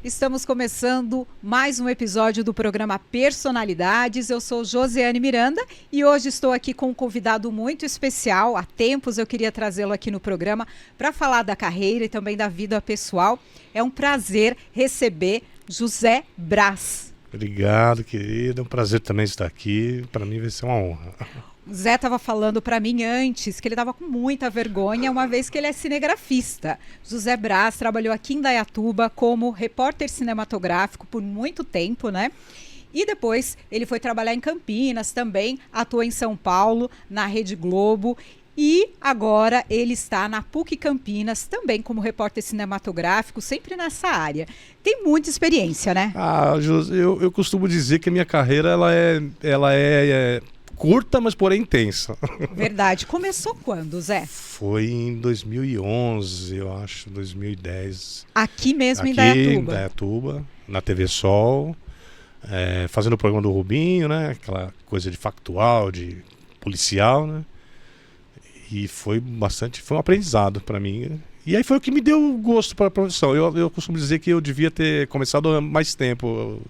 Estamos começando mais um episódio do programa Personalidades. Eu sou Josiane Miranda e hoje estou aqui com um convidado muito especial. Há tempos eu queria trazê-lo aqui no programa para falar da carreira e também da vida pessoal. É um prazer receber José Braz. Obrigado, querido. É um prazer também estar aqui. Para mim vai ser uma honra. O Zé estava falando para mim antes que ele estava com muita vergonha, uma vez que ele é cinegrafista. José Braz trabalhou aqui em Indaiatuba como repórter cinematográfico por muito tempo, né? E depois ele foi trabalhar em Campinas também, atuou em São Paulo, na Rede Globo. E agora ele está na PUC Campinas, também como repórter cinematográfico, sempre nessa área. Tem muita experiência, né? Eu costumo dizer que a minha carreira ela é curta, mas porém intensa. Verdade. Começou quando, Zé? Foi em 2011, eu acho, 2010. Aqui mesmo em Indaiatuba. Indaiatuba. Em Indaiatuba, na TV Sol, fazendo o programa do Rubinho, né? Aquela coisa de factual, de policial, né? E foi um aprendizado para mim. E aí foi o que me deu gosto para a profissão. Eu costumo dizer que eu devia ter começado há mais tempo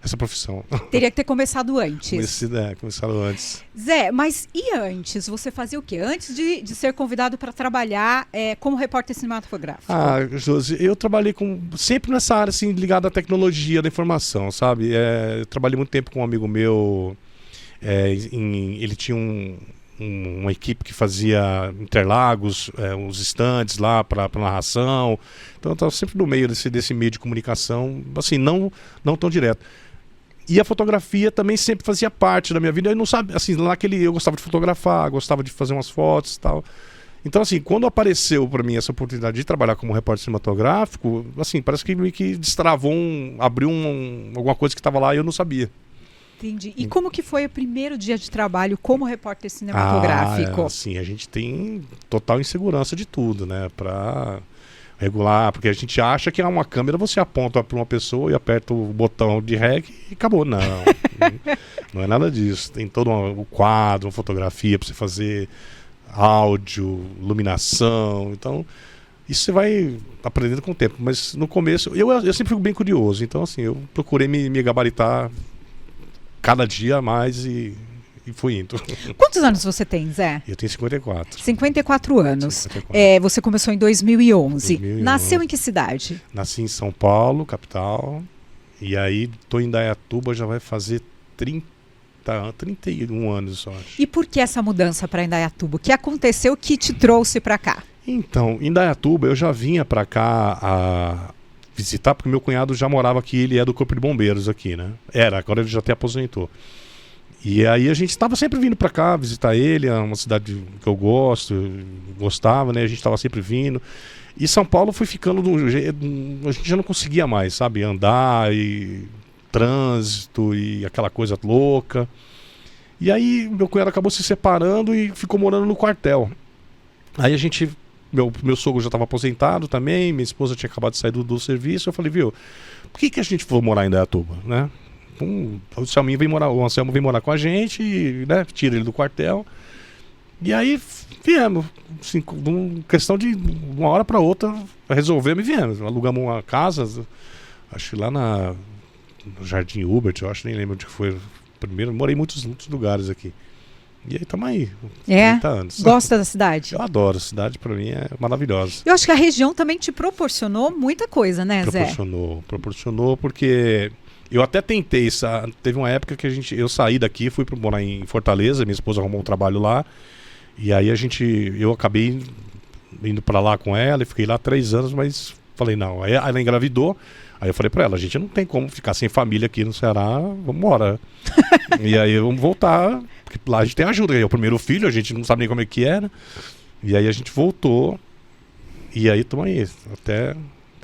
essa profissão. Teria que ter começado antes. Começado antes. Zé, mas e antes? Você fazia o quê? Antes de ser convidado para trabalhar como repórter cinematográfico? Josi, eu trabalhei sempre nessa área assim, ligada à tecnologia da informação, sabe? Eu trabalhei muito tempo com um amigo meu. Ele tinha uma equipe que fazia Interlagos, os estandes lá para narração. Então eu estava sempre no meio desse meio de comunicação, assim, não tão direto. E a fotografia também sempre fazia parte da minha vida. Eu não sabia, assim, eu gostava de fotografar, gostava de fazer umas fotos e tal. Então, assim, quando apareceu para mim essa oportunidade de trabalhar como repórter cinematográfico, assim, parece que meio que destravou, abriu alguma coisa que estava lá e eu não sabia. Entendi. E como que foi o primeiro dia de trabalho como repórter cinematográfico? Sim, a gente tem total insegurança de tudo, né? Para regular, porque a gente acha que é uma câmera, você aponta para uma pessoa e aperta o botão de rec e acabou. Não, não é nada disso. Tem todo um quadro, uma fotografia para você fazer, áudio, iluminação. Então, isso você vai aprendendo com o tempo. Mas no começo, eu sempre fico bem curioso. Então, assim, eu procurei me gabaritar cada dia mais e fui indo. Quantos anos você tem, Zé? Eu tenho 54. 54 anos. 54. Você começou em 2011. Nasceu em que cidade? Nasci em São Paulo, capital. E aí tô em Indaiatuba, já vai fazer 31 anos, eu acho. E por que essa mudança para Indaiatuba? O que aconteceu que te trouxe para cá? Então, em Indaiatuba eu já vinha para cá a visitar, porque meu cunhado já morava aqui, ele é do Corpo de Bombeiros aqui, né? Agora ele já até aposentou. E aí a gente estava sempre vindo para cá visitar ele, é uma cidade que eu gostava, né? A gente estava sempre vindo. E São Paulo foi ficando de um jeito, a gente já não conseguia mais, sabe? Andar e trânsito e aquela coisa louca. E aí meu cunhado acabou se separando e ficou morando no quartel. Aí a gente, meu sogro já estava aposentado também, minha esposa tinha acabado de sair do serviço. Eu falei, viu, por que a gente for morar em Indaiatuba, né? O Anselmo vem morar com a gente, né? Tira ele do quartel. E aí viemos, assim, questão de uma hora para outra, resolvemos e viemos. Alugamos uma casa, acho que lá no Jardim Hubert, eu acho, nem lembro onde foi primeiro. Morei em muitos lugares aqui. E aí estamos aí, 30 anos. Gosta da cidade? Eu adoro, a cidade para mim é maravilhosa. Eu acho que a região também te proporcionou muita coisa, né, Zé? Proporcionou porque eu até tentei, teve uma época que eu saí daqui, fui morar em Fortaleza, minha esposa arrumou um trabalho lá, e aí eu acabei indo para lá com ela e fiquei lá 3 anos, mas falei não, aí ela engravidou, aí eu falei para ela, a gente não tem como ficar sem família aqui no Ceará, vamos embora. E aí vamos voltar, porque lá a gente tem ajuda, é o primeiro filho, a gente não sabe nem como é que era, e aí a gente voltou, e aí estamos aí, até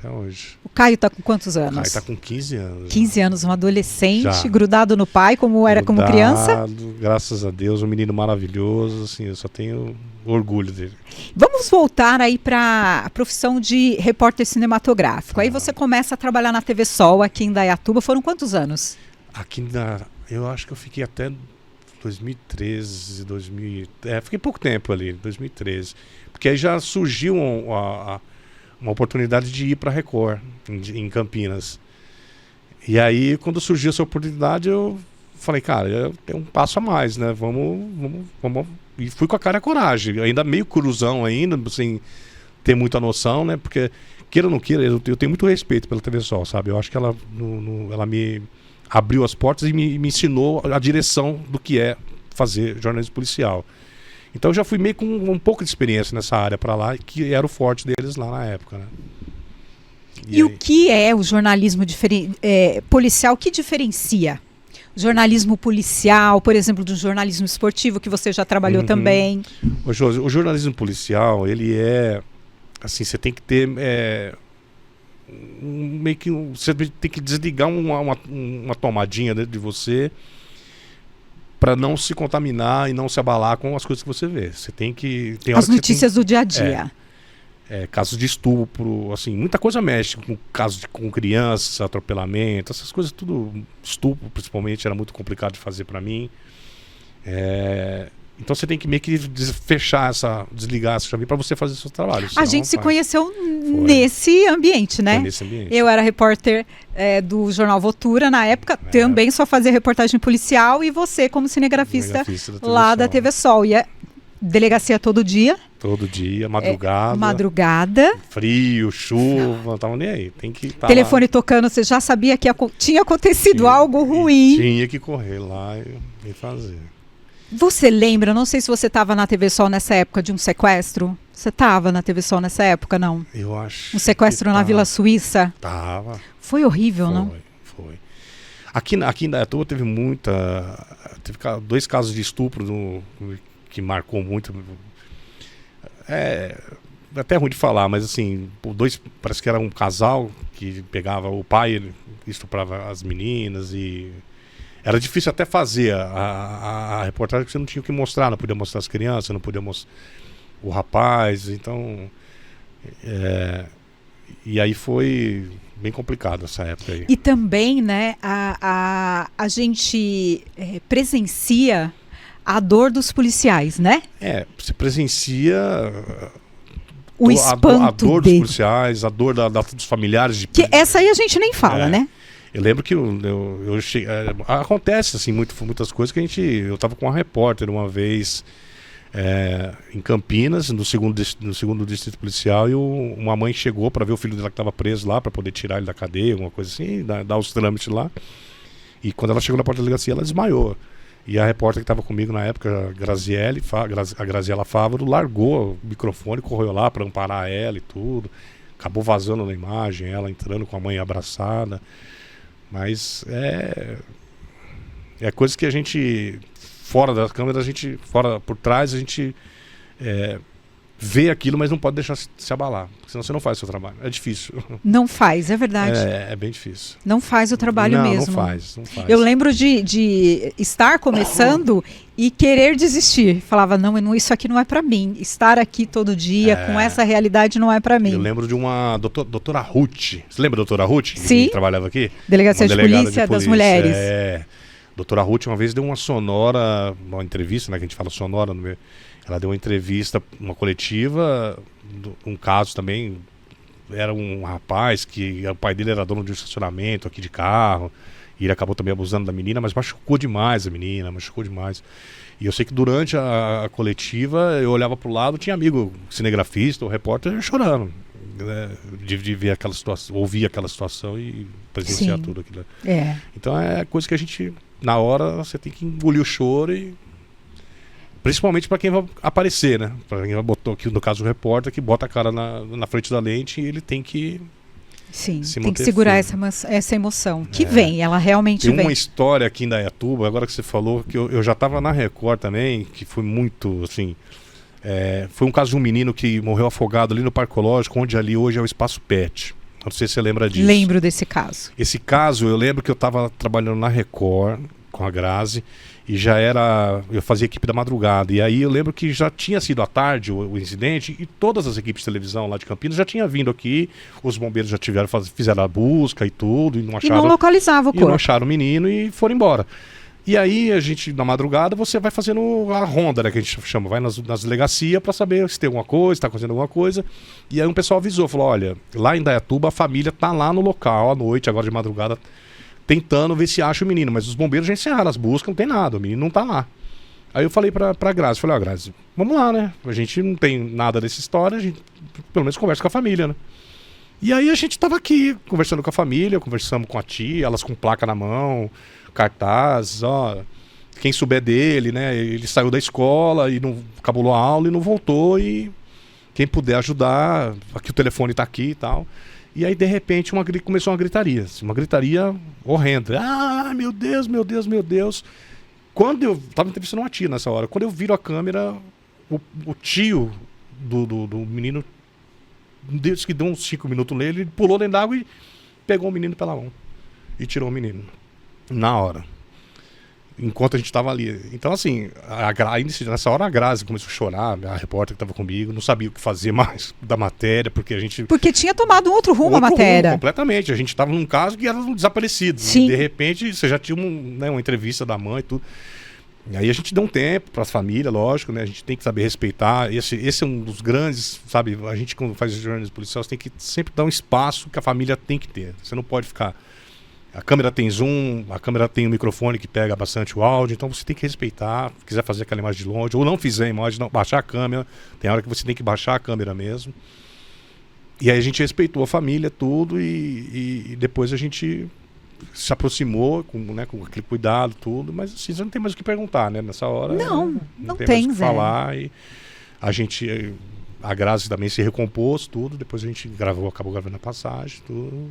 hoje. O Caio tá com quantos anos? O Caio tá com 15 anos. 15 anos, um adolescente, Já. Grudado no pai, como era como criança? Graças a Deus, um menino maravilhoso, assim, eu só tenho orgulho dele. Vamos voltar aí para a profissão de repórter cinematográfico. Aí você começa a trabalhar na TV Sol, aqui em Indaiatuba. Foram quantos anos? Eu acho que eu fiquei até 2013, fiquei pouco tempo ali, 2013. Porque aí já surgiu uma oportunidade de ir para a Record, em Campinas. E aí, quando surgiu essa oportunidade, eu falei, cara, eu tenho um passo a mais, né? Vamos. E fui com a cara e a coragem. Ainda meio cruzão ainda, sem ter muita noção, né? Porque, queira ou não queira, eu tenho muito respeito pela TV Sol, sabe? Eu acho que ela, ela me abriu as portas e me ensinou a direção do que é fazer jornalismo policial. Então eu já fui meio com um pouco de experiência nessa área para lá, que era o forte deles lá na época, né? E o que é o jornalismo policial? O que diferencia? O jornalismo policial, por exemplo, do jornalismo esportivo, que você já trabalhou também. O jornalismo policial, ele é... Assim, você tem que ter... meio que você tem que desligar uma tomadinha dentro de você para não se contaminar e não se abalar com as coisas que você vê. Você tem que... As notícias do dia a dia. Casos de estupro, assim, muita coisa mexe com casos com crianças, atropelamento, essas coisas tudo, estupro principalmente, era muito complicado de fazer para mim. Então você tem que meio que desligar essa chave para você fazer seu trabalho. A gente se conheceu nesse ambiente, né? Foi nesse ambiente. Eu era repórter do jornal Votura na época, também só fazia reportagem policial, e você como cinegrafista lá da TV Sol. E delegacia todo dia. Todo dia, madrugada. Madrugada. Frio, chuva, não tava nem aí. Tem que estar telefone lá. Tocando, você já sabia que tinha acontecido algo ruim. Tinha que correr lá e fazer. Você lembra, não sei se você estava na TV Sol nessa época, de um sequestro? Você estava na TV Sol nessa época, não? Eu acho. Um sequestro na Vila Suíça? Tava. Foi horrível, não? Foi. Aqui em Indaiatuba teve teve 2 casos de estupro que marcou muito. É até ruim de falar, mas assim, parece que era um casal que pegava o pai, ele estuprava as meninas e era difícil até fazer a reportagem, porque você não tinha o que mostrar, não podia mostrar as crianças, não podia mostrar o rapaz, então e aí foi bem complicado essa época aí. E também, né, a gente presencia a dor dos policiais, né? Você presencia o espanto a dor dos policiais, a dor dos familiares. Que essa aí a gente nem fala, né? Eu lembro que eu cheguei, acontece assim, muitas coisas que eu estava com uma repórter uma vez em Campinas, no segundo distrito policial, e uma mãe chegou para ver o filho dela que estava preso lá, para poder tirar ele da cadeia, alguma coisa assim, dar os trâmites lá. E quando ela chegou na porta da delegacia, ela desmaiou. E a repórter que estava comigo na época, a Graziela Fávaro, largou o microfone, correu lá para amparar ela e tudo. Acabou vazando na imagem, ela entrando com a mãe abraçada. Mas é coisa que a gente, fora das câmeras, por trás, a gente vê aquilo, mas não pode deixar se abalar, senão você não faz o seu trabalho. É difícil. Não faz, é verdade. É bem difícil. Não faz o trabalho mesmo. Não faz. Eu lembro de estar começando e querer desistir. Falava, não, isso aqui não é para mim. Estar aqui todo dia com essa realidade não é para mim. Eu lembro de uma doutora Ruth. Você lembra da doutora Ruth? Sim. Que trabalhava aqui? Delegacia de Polícia das Mulheres. Doutora Ruth uma vez deu uma entrevista, né, que a gente fala sonora no meio. Ela deu uma entrevista, uma coletiva, um caso também, era um rapaz que o pai dele era dono de um estacionamento aqui de carro, e ele acabou também abusando da menina, mas machucou demais a menina, E eu sei que durante a coletiva, eu olhava pro lado, tinha amigo cinegrafista, o repórter chorando, né, de ver aquela situação, ouvir aquela situação e presenciar tudo aquilo. Então é coisa que a gente, na hora, você tem que engolir o choro e... Principalmente para quem vai aparecer, né? Para quem vai botar aqui, no caso o repórter, que bota a cara na frente da lente e ele tem que tem que segurar essa emoção. Que vem, ela realmente vem. Tem uma história aqui em Indaiatuba, agora que você falou, que eu já estava na Record também, que foi muito, assim... foi um caso de um menino que morreu afogado ali no Parque Ecológico, onde ali hoje é o Espaço Pet. Não sei se você lembra disso. Lembro desse caso. Esse caso, eu lembro que eu estava trabalhando na Record, com a Grazi, e eu fazia equipe da madrugada, e aí eu lembro que já tinha sido à tarde o incidente, e todas as equipes de televisão lá de Campinas já tinham vindo aqui, os bombeiros já fizeram a busca e tudo, e não acharam... E não localizava o corpo. E não acharam o menino e foram embora. E aí a gente, na madrugada, você vai fazendo a ronda, né, que a gente chama, vai nas delegacias para saber se tem alguma coisa, se está acontecendo alguma coisa, e aí um pessoal avisou, falou, olha, lá em Indaiatuba a família tá lá no local à noite, agora de madrugada, tentando ver se acha o menino, mas os bombeiros já encerraram as buscas, não tem nada, o menino não tá lá. Aí eu falei pra Grazi, falei, Grazi, vamos lá, né? A gente não tem nada dessa história, a gente pelo menos conversa com a família, né? E aí a gente tava aqui, conversando com a família, conversamos com a tia, elas com placa na mão, cartaz, ó, quem souber dele, né? Ele saiu da escola e não acabou a aula e não voltou, e quem puder ajudar, aqui o telefone tá aqui e tal. E aí, de repente, começou uma gritaria, assim, uma gritaria horrenda. Ah, meu Deus, meu Deus, meu Deus. Quando eu tava entrevistando uma tia nessa hora, quando eu viro a câmera, o tio do menino, Deus que deu uns 5 minutos nele, ele pulou dentro d'água e pegou o menino pela mão e tirou o menino na hora, enquanto a gente tava ali. Então, assim, nessa hora a Grazi começou a chorar, a repórter que tava comigo, não sabia o que fazer mais da matéria, porque tinha tomado um outro rumo a matéria. Completamente. A gente tava num caso que era um desaparecido. Sim. E de repente você já tinha uma entrevista da mãe e tudo. E aí a gente deu um tempo para as famílias, lógico, né? A gente tem que saber respeitar. Esse é um dos grandes, sabe? A gente, quando faz jornalismo policial, você tem que sempre dar um espaço que a família tem que ter. Você não pode ficar... A câmera tem zoom, a câmera tem um microfone que pega bastante o áudio, então você tem que respeitar. Se quiser fazer aquela imagem de longe, ou não fizer a imagem, não, baixar a câmera. Tem hora que você tem que baixar a câmera mesmo. E aí a gente respeitou a família, tudo, e depois a gente se aproximou com aquele cuidado, tudo, mas assim, você não tem mais o que perguntar, né? Nessa hora não tem tem mais o que falar. E a Grazi também se recompôs, tudo, depois a gente acabou gravando a passagem, tudo.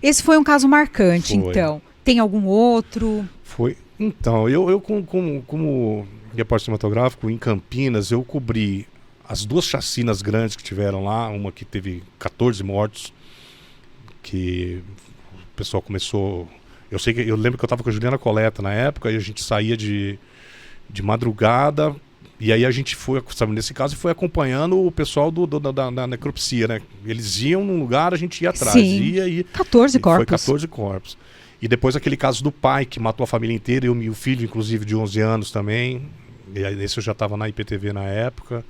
Esse foi um caso marcante, Foi. então. Tem algum outro? Foi. Então, eu como repórter cinematográfico em Campinas, eu cobri as 2 chacinas grandes que tiveram lá, uma que teve 14 mortos, que o pessoal começou... Eu lembro que eu estava com a Juliana Coleta na época, e a gente saía de madrugada, e aí a gente foi, sabe, nesse caso, foi acompanhando o pessoal da necropsia, né? Eles iam num lugar, a gente ia atrás. Sim. 14 corpos. Foi 14 corpos. E depois aquele caso do pai, que matou a família inteira, e o filho, inclusive, de 11 anos também. E aí, esse eu já estava na IPTV na época.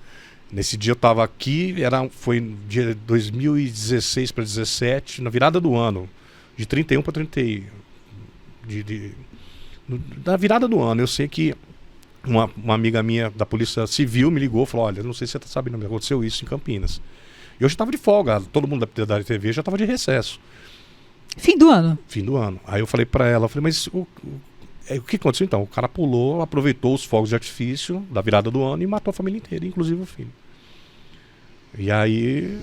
Nesse dia eu estava aqui, foi dia 2016 para 2017, na virada do ano, de 31 para 31. Na virada do ano, eu sei que uma amiga minha da Polícia Civil me ligou e falou, olha, não sei se você está sabendo, mas aconteceu isso em Campinas. E eu já estava de folga, todo mundo da TV já estava de recesso. Fim do ano. Fim do ano. Aí eu falei para ela, mas o que aconteceu então? O cara pulou, aproveitou os fogos de artifício da virada do ano e matou a família inteira, inclusive o filho. E aí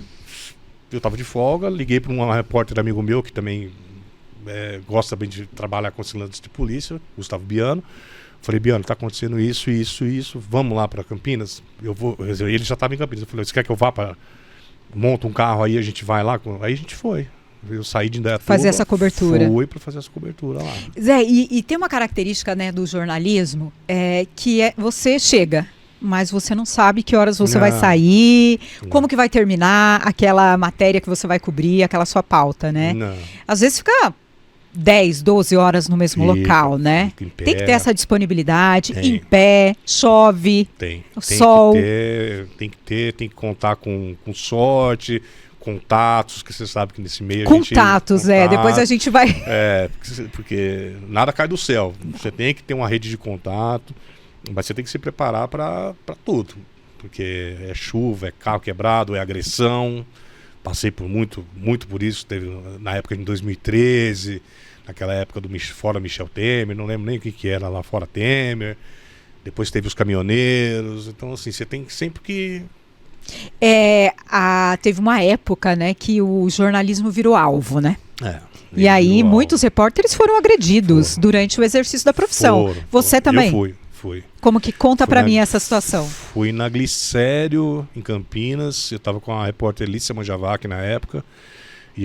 eu estava de folga, liguei para um repórter amigo meu que também gosta bem de trabalhar com cilantes de polícia, Gustavo Biano. Falei, Biano, está acontecendo isso, vamos lá para Campinas? Ele já estava em Campinas. Eu falei, você quer que eu vá para... Monta um carro aí, a gente vai lá? Aí a gente foi. Eu saí de Indaiatuba, fazer essa cobertura. Fui para fazer essa cobertura lá. Zé, e tem uma característica, né, do jornalismo, que você chega, mas você não sabe que horas você vai sair, como que vai terminar aquela matéria que você vai cobrir, aquela sua pauta, né? Não. Às vezes fica 10, 12 horas no mesmo local, né? Tem que ter essa disponibilidade, Tem. em pé, chove, sol. Tem que contar com sorte, contatos, que você sabe que nesse meio Contatos, depois a gente vai... porque nada cai do céu. Você tem que ter uma rede de contato, mas você tem que se preparar para tudo. Porque é chuva, é carro quebrado, é agressão. Passei por muito por isso. Teve na época de 2013, naquela época do fora Michel Temer, não lembro nem o que era lá fora Temer. Depois teve os caminhoneiros. Então, assim, você tem sempre que... teve uma época, né, que o jornalismo virou alvo, né? E aí muitos repórteres foram agredidos durante o exercício da profissão. Você também? Eu fui. Como que conta pra mim essa situação? Fui na Glicério, em Campinas. Eu estava com a repórter Lícia Manjavac na época. E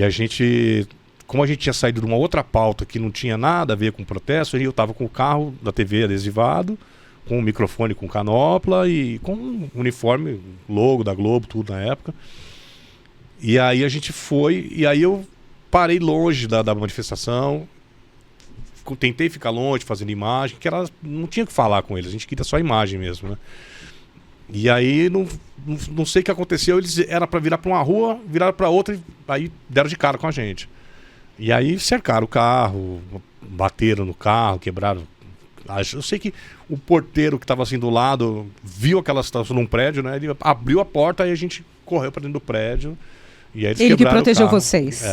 como a gente tinha saído de uma outra pauta que não tinha nada a ver com protesto, eu estava com o carro da TV adesivado, com o microfone com canopla e com um uniforme, logo da Globo, tudo na época. E aí a gente foi, e aí eu parei longe da manifestação, tentei ficar longe, fazendo imagem, que não tinha que falar com eles, a gente queria só imagem mesmo, né? E aí não sei o que aconteceu, eles era para virar para uma rua, viraram para outra, e aí deram de cara com a gente. E aí cercaram o carro, bateram no carro, quebraram. Eu sei que o porteiro que estava assim do lado viu aquela situação num prédio, né? Ele abriu a porta e a gente correu para dentro do prédio. E aí eles Ele que quebraram protegeu o carro. vocês.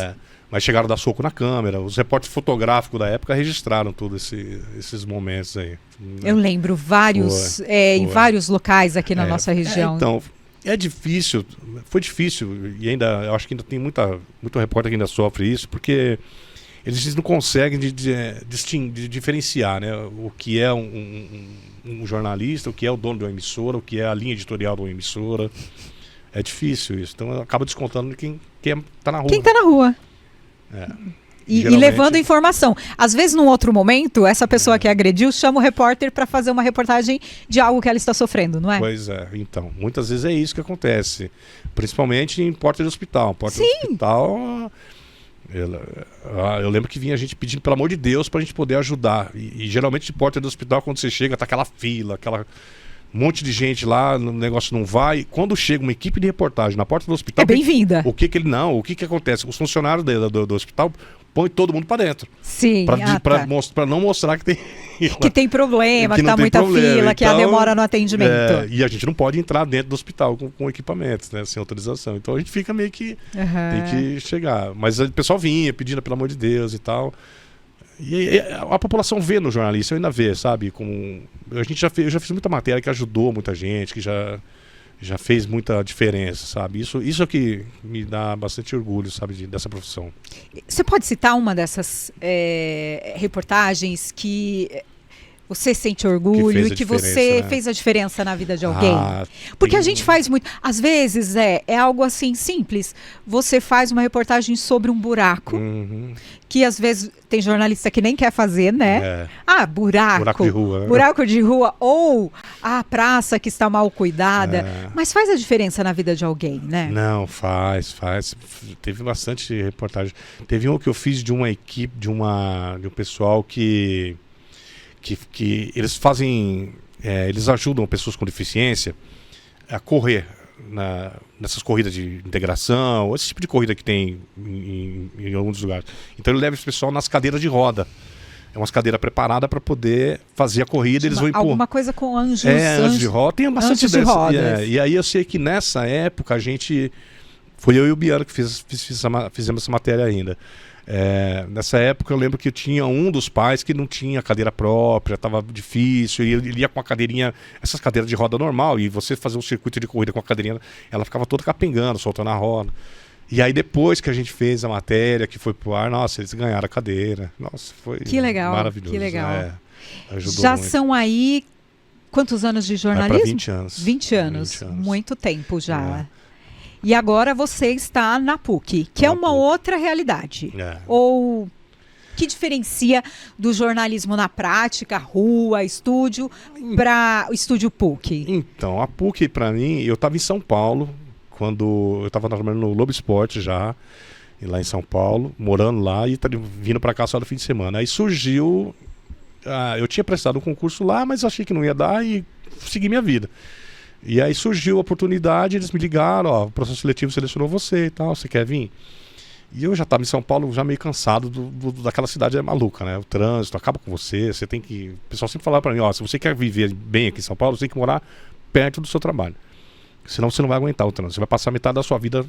Mas chegaram a dar soco na câmera. Os repórteres fotográficos da época registraram todos esses momentos aí. Eu lembro vários, em vários locais aqui na nossa região. Então, é difícil, foi difícil, e ainda, eu acho que ainda tem muito repórter que ainda sofre isso, porque eles não conseguem de diferenciar, né, o que é um jornalista, o que é o dono de uma emissora, o que é a linha editorial de uma emissora. É difícil isso. Então acaba descontando de quem está na rua. Quem está na rua. E levando informação. Às vezes, num outro momento, essa pessoa que agrediu chama o repórter para fazer uma reportagem de algo que ela está sofrendo, não é? Pois é. Então, muitas vezes é isso que acontece. Principalmente em porta de hospital. Porta de hospital... Eu lembro que vinha gente pedindo, pelo amor de Deus, pra gente poder ajudar. E geralmente de porta do hospital, quando você chega, tá aquela fila, um monte de gente lá, o negócio não vai. Quando chega uma equipe de reportagem na porta do hospital... É bem-vinda. O que acontece? Os funcionários do hospital põem todo mundo pra dentro. Sim. Pra não mostrar que tem... que tem problema, que tá muita fila, então, que há demora no atendimento. E a gente não pode entrar dentro do hospital com equipamentos, né, sem autorização. Então a gente fica meio que... Tem que chegar. Mas o pessoal vinha pedindo, pelo amor de Deus e tal. E a população vê no jornalista, eu ainda vê, sabe? Eu já fiz muita matéria que ajudou muita gente, que já fez muita diferença, sabe? Isso é que me dá bastante orgulho, sabe, dessa profissão. Você pode citar uma dessas reportagens que você sente orgulho e que você fez a diferença na vida de alguém? Porque a gente faz muito... Às vezes é algo assim simples. Você faz uma reportagem sobre um buraco, que às vezes tem jornalista que nem quer fazer, né? Buraco. Buraco de rua. Né? Buraco de rua. Ou a praça que está mal cuidada. Mas faz a diferença na vida de alguém, né? Não, faz. Teve bastante reportagem. Teve uma que eu fiz de uma equipe, de um pessoal que eles fazem, eles ajudam pessoas com deficiência a correr nessas corridas de integração, esse tipo de corrida que tem em alguns lugares. Então ele leva esse pessoal nas cadeiras de roda. É umas cadeiras preparadas para poder fazer a corrida. Eles vão impor. Alguma coisa com anjos. Anjos de roda. Tem bastante de rodas. E aí eu sei que nessa época foi eu e o Biano que fizemos essa matéria ainda. Nessa época eu lembro que tinha um dos pais que não tinha cadeira própria, estava difícil, e ele ia com a cadeirinha, essas cadeiras de roda normal, e você fazer um circuito de corrida com a cadeirinha, ela ficava toda capengando, soltando a roda. E aí depois que a gente fez a matéria, que foi pro ar, nossa, eles ganharam a cadeira. Nossa, foi maravilhoso. Que legal. Ajudou Já muito. São aí quantos anos de jornalismo? Vai pra 20 anos. 20 anos. Muito tempo já. E agora você está na PUC, que é uma outra realidade. Ou que diferencia do jornalismo na prática, rua, estúdio, para o estúdio PUC? Então, a PUC, para mim, eu estava em São Paulo, quando eu estava trabalhando no Globo Esporte já, lá em São Paulo, morando lá e vindo para cá só no fim de semana. Aí surgiu... eu tinha prestado um concurso lá, mas achei que não ia dar e segui minha vida. E aí surgiu a oportunidade, eles me ligaram, o processo seletivo selecionou você e tal, você quer vir? E eu já estava em São Paulo, já meio cansado daquela cidade maluca, né? O trânsito acaba com você tem que... O pessoal sempre falava para mim, se você quer viver bem aqui em São Paulo, você tem que morar perto do seu trabalho. Senão você não vai aguentar o trânsito, você vai passar metade da sua vida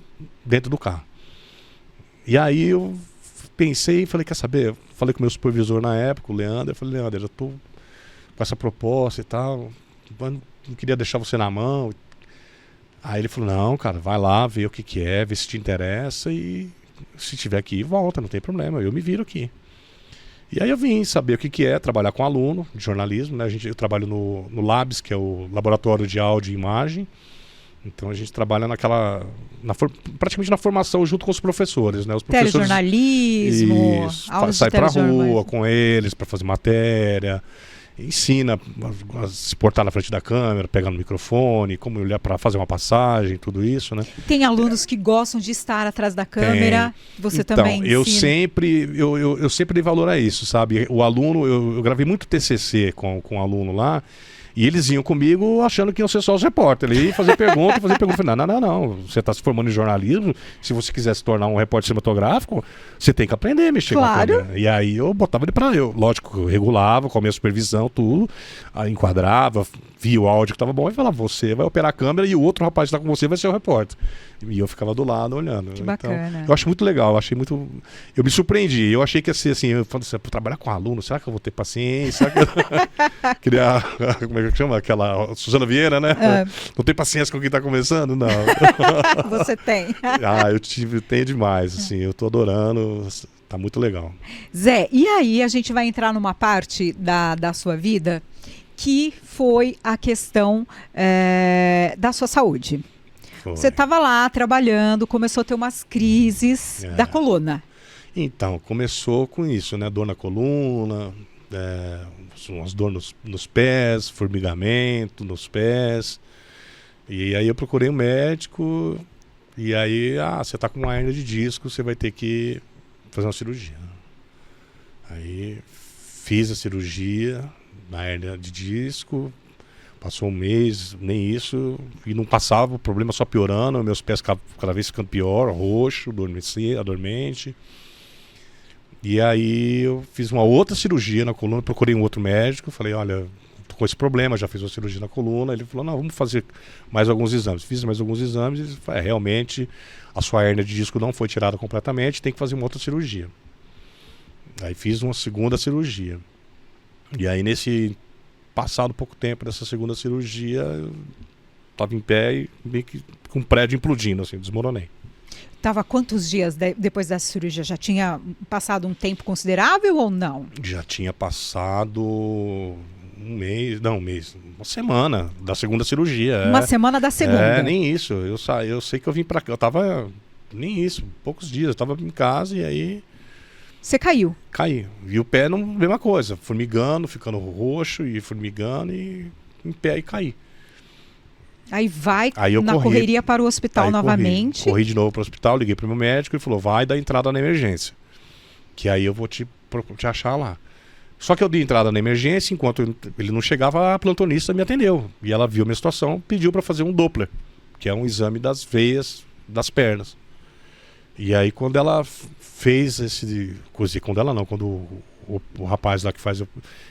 dentro do carro. E aí eu pensei e falei, quer saber? Falei com o meu supervisor na época, o Leandro, eu falei, Leandro, eu já tô com essa proposta e tal, não queria deixar você na mão. Aí ele falou, não, cara, vai lá, vê o que é, vê se te interessa e se tiver aqui, volta, não tem problema, eu me viro aqui. E aí eu vim saber o que é trabalhar com aluno de jornalismo, né? Eu trabalho no Labs, que é o Laboratório de Áudio e Imagem. Então a gente trabalha praticamente na formação junto com os professores, né? Os professores, telejornalismo, sai pra rua com eles para fazer matéria, ensina a se portar na frente da câmera, pegar no microfone, como olhar para fazer uma passagem, tudo isso, né? Tem alunos que gostam de estar atrás da câmera, você então, também ensina? Eu sempre dei valor a isso, sabe? O aluno, eu gravei muito TCC com um aluno lá, E eles iam comigo achando que iam ser só os repórteres. Ele ia fazer pergunta, fazer pergunta. Eu falei, não. Você está se formando em jornalismo. Se você quiser se tornar um repórter cinematográfico, você tem que aprender a mexer com a câmera. E aí eu botava ele para eu. Lógico, eu regulava com a minha supervisão, tudo. Aí enquadrava, via o áudio que estava bom e falava, você vai operar a câmera e o outro rapaz que está com você vai ser o repórter. E eu ficava do lado olhando. Que bacana. Então, eu acho muito legal, eu me surpreendi. Eu achei que ia ser assim, eu falei assim, trabalhar com aluno, será que eu vou ter paciência? Será que eu... Queria, como é que chama? Aquela Suzana Vieira, né? Não tem paciência com quem está começando? Não. Você tem. Tenho demais, assim, eu tô adorando, tá muito legal. Zé, e aí a gente vai entrar numa parte da sua vida que foi a questão da sua saúde. Você estava lá trabalhando, começou a ter umas crises da coluna. Então, começou com isso, né? Dor na coluna, umas dores nos pés, formigamento nos pés. E aí eu procurei um médico e aí, você está com uma hérnia de disco, você vai ter que fazer uma cirurgia. Aí fiz a cirurgia na hérnia de disco. Passou um mês, nem isso, e não passava, o problema só piorando, meus pés cada vez ficando pior, roxo, adormente. E aí eu fiz uma outra cirurgia na coluna, procurei um outro médico, falei, olha, tô com esse problema, já fiz uma cirurgia na coluna. Ele falou, não, vamos fazer mais alguns exames. Fiz mais alguns exames e ele falou, realmente a sua hérnia de disco não foi tirada completamente, tem que fazer uma outra cirurgia. Aí fiz uma segunda cirurgia. E aí passado pouco tempo dessa segunda cirurgia, eu estava em pé e meio que com um prédio implodindo, assim, desmoronei. Estava quantos dias depois dessa cirurgia? Já tinha passado um tempo considerável ou não? Já tinha passado uma semana da segunda cirurgia. Uma semana da segunda? Nem isso. Eu sei que eu vim para cá, eu tava, nem isso, poucos dias, eu estava em casa e aí... Você caiu? Caí. E o pé, mesma coisa. Formigando, ficando roxo e formigando e em pé e caí. Aí correria para o hospital novamente. Corri de novo para o hospital, liguei para o meu médico e falou, vai dar entrada na emergência. Que aí eu vou te achar lá. Só que eu dei entrada na emergência, enquanto ele não chegava, a plantonista me atendeu. E ela viu a minha situação, pediu para fazer um Doppler, que é um exame das veias das pernas. E aí quando ela fez quando o rapaz lá que faz,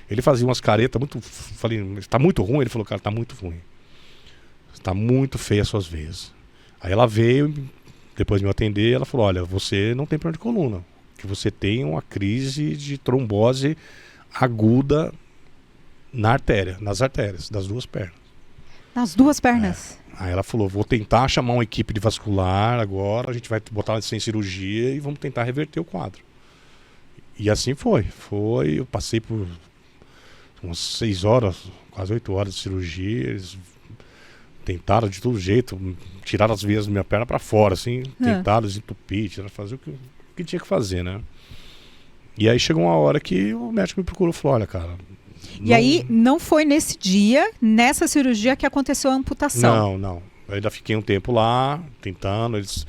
ele fazia umas caretas muito, falei, está muito ruim? Ele falou, cara, está muito ruim. Está muito feia as suas veias. Aí ela veio, depois de me atender, ela falou, olha, você não tem problema de coluna, que você tem uma crise de trombose aguda nas artérias das duas pernas. Nas duas pernas? Aí ela falou, vou tentar chamar uma equipe de vascular agora, a gente vai botar ela sem cirurgia e vamos tentar reverter o quadro. E assim foi, eu passei por umas 6 horas, quase 8 horas de cirurgia, eles tentaram de todo jeito, tirar as veias da minha perna para fora, assim, tentaram desentupir, fazer o que tinha que fazer, né? E aí chegou uma hora que o médico me procurou e falou, olha, cara... E aí não foi nesse dia, nessa cirurgia, que aconteceu a amputação? Não. Eu ainda fiquei um tempo lá, tentando, eles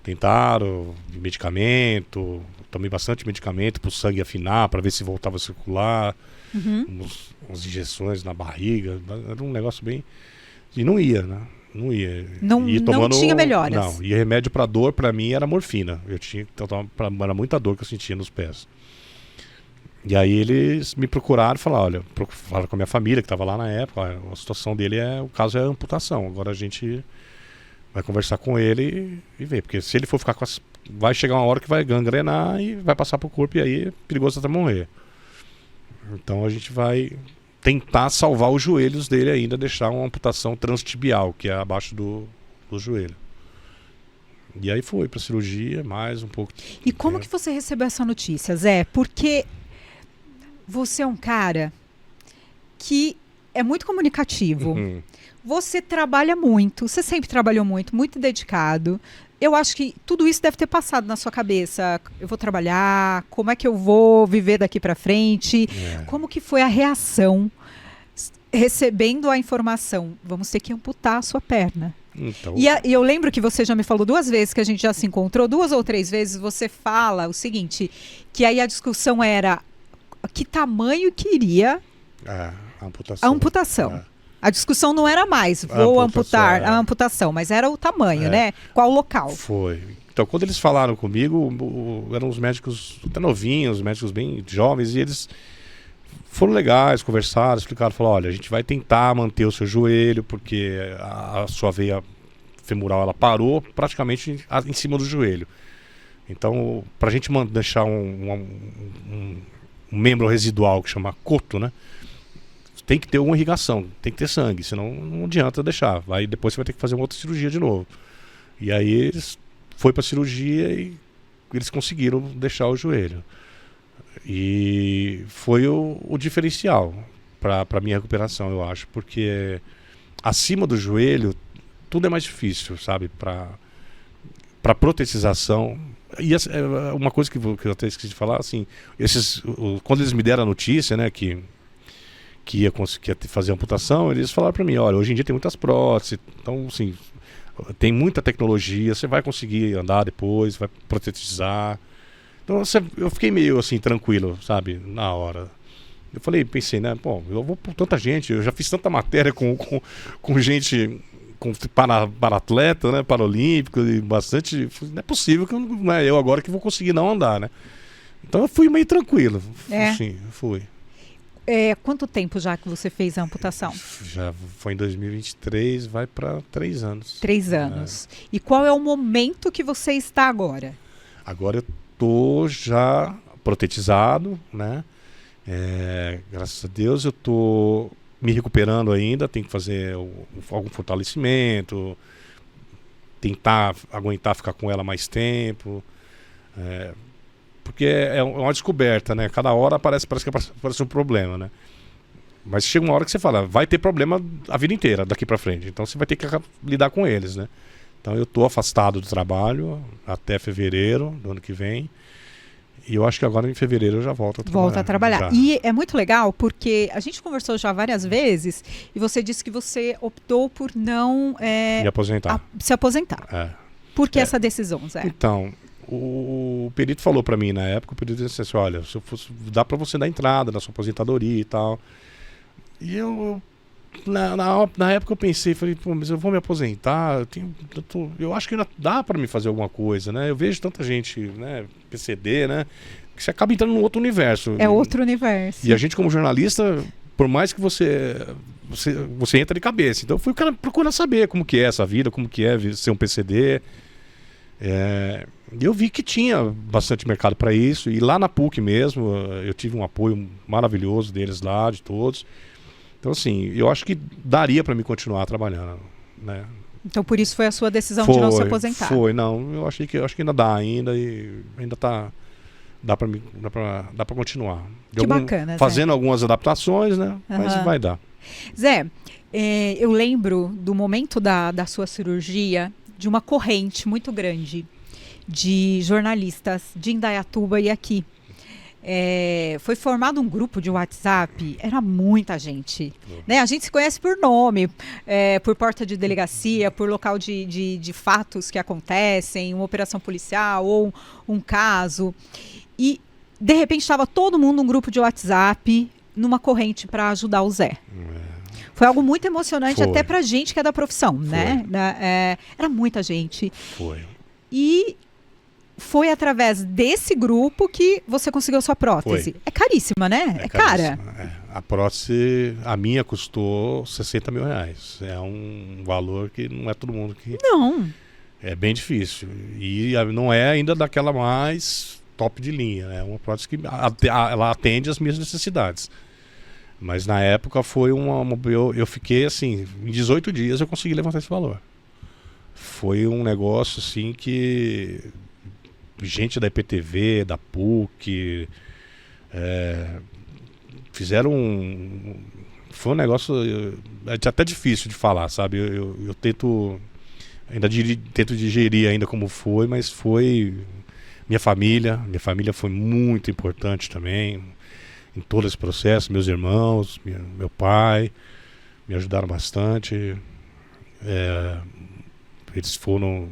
tentaram medicamento, tomei bastante medicamento para o sangue afinar, para ver se voltava a circular, umas injeções na barriga, era um negócio bem... E não ia, né? Não ia. Não tinha melhoras? Não, e remédio para dor, para mim, era morfina. Era muita dor que eu sentia nos pés. E aí eles me procuraram e falaram, olha, falaram com a minha família que estava lá na época, olha, a situação dele o caso é amputação, agora a gente vai conversar com ele e ver, porque se ele for ficar vai chegar uma hora que vai gangrenar e vai passar pro corpo e aí é perigoso até morrer. Então a gente vai tentar salvar os joelhos dele ainda, deixar uma amputação transtibial, que é abaixo do joelho. E aí foi pra cirurgia, mais um pouco. E como que você recebeu essa notícia, Zé? Porque você é um cara que é muito comunicativo. Você trabalha muito, você sempre trabalhou muito, muito dedicado. Eu acho que tudo isso deve ter passado na sua cabeça. Eu vou trabalhar, como é que eu vou viver daqui para frente? Como que foi a reação recebendo a informação? Vamos ter que amputar a sua perna. Então... E eu lembro que você já me falou 2 vezes, que a gente já se encontrou, 2 ou 3 vezes, você fala o seguinte, que aí a discussão era que tamanho queria a amputação. A discussão não era mais, vou amputar, a amputação, mas era o tamanho, né? Qual local? Foi. Então, quando eles falaram comigo, eram os médicos até novinhos, médicos bem jovens, e eles foram legais, conversaram, explicaram, falaram, olha, a gente vai tentar manter o seu joelho, porque a sua veia femoral, ela parou praticamente em cima do joelho. Então, pra gente deixar um membro residual que chama coto, né? Tem que ter uma irrigação, tem que ter sangue, senão não adianta deixar. Depois você vai ter que fazer uma outra cirurgia de novo. E aí eles foi pra cirurgia e eles conseguiram deixar o joelho. E foi o diferencial pra minha recuperação, eu acho, porque acima do joelho tudo é mais difícil, sabe? Pra protetização. E uma coisa que eu até esqueci de falar, assim, quando eles me deram a notícia, né, que ia fazer amputação, eles falaram pra mim, olha, hoje em dia tem muitas próteses, então, assim, tem muita tecnologia, você vai conseguir andar depois, vai protetizar. Então eu fiquei meio assim, tranquilo, sabe, na hora. Eu pensei, né, pô, eu vou por tanta gente, eu já fiz tanta matéria com gente, para atleta, né, paralímpico, e bastante, não é possível que não é eu agora que vou conseguir não andar, né. Então eu fui meio tranquilo, sim, fui. Quanto tempo já que você fez a amputação? Já foi em 2023, vai para 3 anos. 3 anos. E qual é o momento que você está agora? Agora eu tô já protetizado, né? Graças a Deus eu tô me recuperando ainda, tenho que fazer algum fortalecimento, tentar aguentar ficar com ela mais tempo. Porque é uma descoberta, né? Cada hora parece que aparece um problema, né? Mas chega uma hora que você fala, vai ter problema a vida inteira daqui pra frente. Então você vai ter que lidar com eles, né? Então eu tô afastado do trabalho até fevereiro do ano que vem. E eu acho que agora em fevereiro eu já volto a trabalhar. Volta a trabalhar. E é muito legal porque a gente conversou já várias vezes e você disse que você optou por não se aposentar. Por que essa decisão, Zé? Então, o perito falou pra mim na época, o perito disse assim, olha, se eu fosse, dá pra você dar entrada na sua aposentadoria e tal. E na época eu pensei, falei, pô, mas eu vou me aposentar, eu acho que ainda dá pra me fazer alguma coisa, né? Eu vejo tanta gente, né, PCD, né, que você acaba entrando num outro universo. É outro universo. E a gente como jornalista, por mais que você entra de cabeça. Então eu fui procurando saber como que é essa vida, como que é ser um PCD. E eu vi que tinha bastante mercado para isso. E lá na PUC mesmo, eu tive um apoio maravilhoso deles lá, de todos. Então, assim, eu acho que daria para me continuar trabalhando, né? Então, por isso foi a sua decisão de não se aposentar? Não. Eu acho que ainda dá ainda e ainda dá para continuar. Que bacana, fazendo Zé. Algumas adaptações, né? Mas vai dar. Zé, eu lembro do momento da sua cirurgia, de uma corrente muito grande de jornalistas de Indaiatuba e aqui. Foi formado um grupo de WhatsApp, era muita gente, né? A gente se conhece por nome, por porta de delegacia, por local de fatos que acontecem, uma operação policial ou um caso. E de repente estava todo mundo num grupo de WhatsApp, numa corrente para ajudar o Zé. Foi algo muito emocionante até pra gente que é da profissão, né? Era muita gente. E foi através desse grupo que você conseguiu sua prótese. É caríssima, né? É cara. A prótese, a minha custou R$60 mil. É um valor que não é todo mundo que... Não. É bem difícil. E não é ainda daquela mais top de linha. É uma prótese que ela atende às minhas necessidades. Mas na época foi eu fiquei assim, em 18 dias eu consegui levantar esse valor. Foi um negócio assim que gente da IPTV, da PUC, fizeram foi um negócio até difícil de falar, sabe? Eu tento digerir ainda como foi, mas foi minha família foi muito importante também. Em todo esse processo, meus irmãos, meu pai, me ajudaram bastante. Eles foram